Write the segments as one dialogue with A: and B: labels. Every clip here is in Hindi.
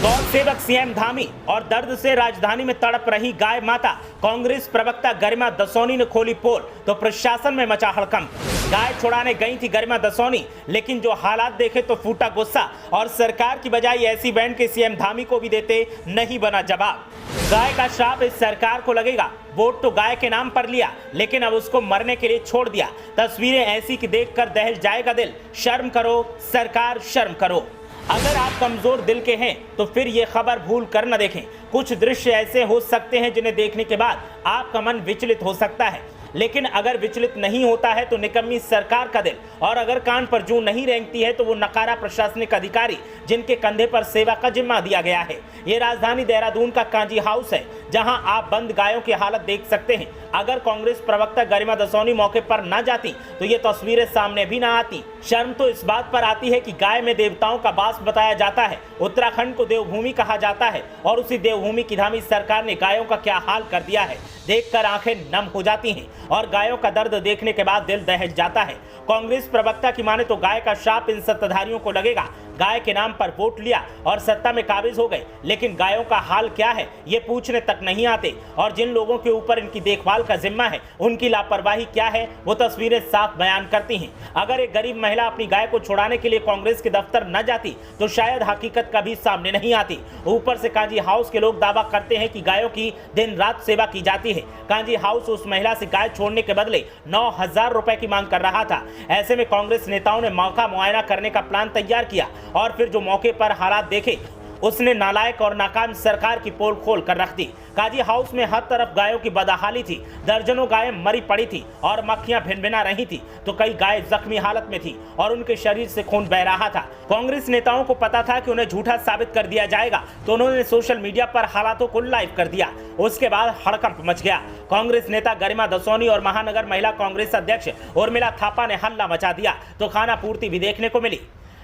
A: गौ सेवक सीएम धामी और दर्द से राजधानी में तड़प रही गाय माता। कांग्रेस प्रवक्ता गरिमा दसौनी ने खोली पोल तो प्रशासन में मचा हड़कंप। गाय छुड़ाने गई थी गरिमा दसौनी, लेकिन जो हालात देखे तो फूटा गुस्सा और सरकार की बजाय ऐसी बैंड के सीएम धामी को भी देते नहीं बना जवाब। गाय का श्राप इस सरकार को लगेगा। वोट तो गाय के नाम पर लिया, लेकिन अब उसको मरने के लिए छोड़ दिया। तस्वीरें ऐसी कि देखकर दहल जाएगा दिल। शर्म करो सरकार, शर्म करो। अगर आप कमजोर दिल के हैं तो फिर ये खबर भूल कर न देखें। कुछ दृश्य ऐसे हो सकते हैं जिन्हें देखने के बाद आपका मन विचलित हो सकता है, लेकिन अगर विचलित नहीं होता है तो निकम्मी सरकार का दिल, और अगर कान पर जूं नहीं रेंगती है तो वो नकारा प्रशासनिक अधिकारी जिनके कंधे पर सेवा का जिम्मा दिया गया है। ये राजधानी देहरादून का कांजी हाउस है, जहां आप बंद गायों की हालत देख सकते हैं। अगर कांग्रेस प्रवक्ता गरिमा दसौनी मौके पर न जाती तो ये तस्वीरें सामने भी ना आती। शर्म तो इस बात पर आती है कि गाय में देवताओं का वास बताया जाता है, उत्तराखंड को देवभूमि कहा जाता है, और उसी देवभूमि की धामी सरकार ने गायों का क्या हाल कर दिया है। देखकर आंखें नम हो जाती हैं और गायों का दर्द देखने के बाद दिल दहल जाता है। कांग्रेस प्रवक्ता की माने तो गाय का श्राप इन सत्ताधारियों को लगेगा। गाय के नाम पर वोट लिया और सत्ता में काबिज हो गए, लेकिन गायों का हाल क्या है ये पूछने तक नहीं आते। और जिन लोगों के ऊपर इनकी देखभाल का जिम्मा है उनकी लापरवाही क्या है वो तस्वीरें साफ बयान करती हैं। अगर एक गरीब महिला अपनी गाय को छुड़ाने के लिए कांग्रेस के दफ्तर न जाती तो शायद हकीकत कभी सामने नहीं आती। ऊपर से कांजी हाउस के लोग दावा करते हैं कि गायों की दिन रात सेवा की जाती है। कांजी हाउस उस महिला से गाय छोड़ने के बदले 9,000 रुपए की मांग कर रहा था। ऐसे में कांग्रेस नेताओं ने मौका मुआयना करने का प्लान तैयार किया और फिर जो मौके पर हालात देखे उसने नालायक और नाकाम सरकार की पोल खोल कर रख दी। काजी हाउस में हर तरफ गायों की बदहाली थी। दर्जनों गायें मरी पड़ी थी और मक्खियां भिनभिना रही थी, तो कई गायें जख्मी हालत में थी और उनके शरीर से खून बह रहा था। कांग्रेस नेताओं को पता था कि उन्हें झूठा साबित कर दिया जाएगा, तो उन्होंने सोशल मीडिया पर हालातों को लाइव कर दिया। उसके बाद हड़कंप मच गया। कांग्रेस नेता गरिमा दसौनी और महानगर महिला कांग्रेस अध्यक्ष उर्मिला थापा ने हल्ला मचा दिया तो खाना पूर्ति भी देखने को मिली।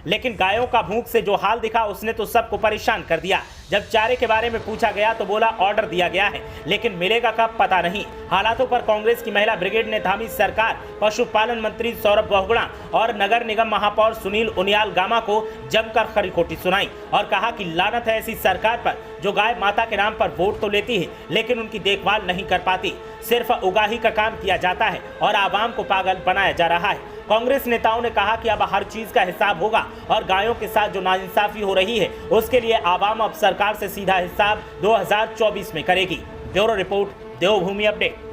A: लेकिन गायों का भूख से जो हाल दिखा उसने तो सबको परेशान कर दिया। जब चारे के बारे में पूछा गया तो बोला ऑर्डर दिया गया है, लेकिन मिलेगा कब पता नहीं। हालातों पर कांग्रेस की महिला ब्रिगेड ने धामी सरकार, पशुपालन मंत्री सौरभ बहुगुणा और नगर निगम महापौर सुनील उनियाल गामा को जमकर खरी खोटी सुनाई और कहा कि लानत है ऐसी सरकार पर जो गाय माता के नाम पर वोट तो लेती है लेकिन उनकी देखभाल नहीं कर पाती। सिर्फ उगाही का काम किया जाता है और आवाम को पागल बनाया जा रहा है। कांग्रेस नेताओं ने कहा कि अब हर चीज का हिसाब होगा और गायों के साथ जो नाइंसाफी हो रही है उसके लिए आवाम अब सरकार से सीधा हिसाब 2024 में करेगी। ब्यूरो रिपोर्ट, देवभूमि अपडेट।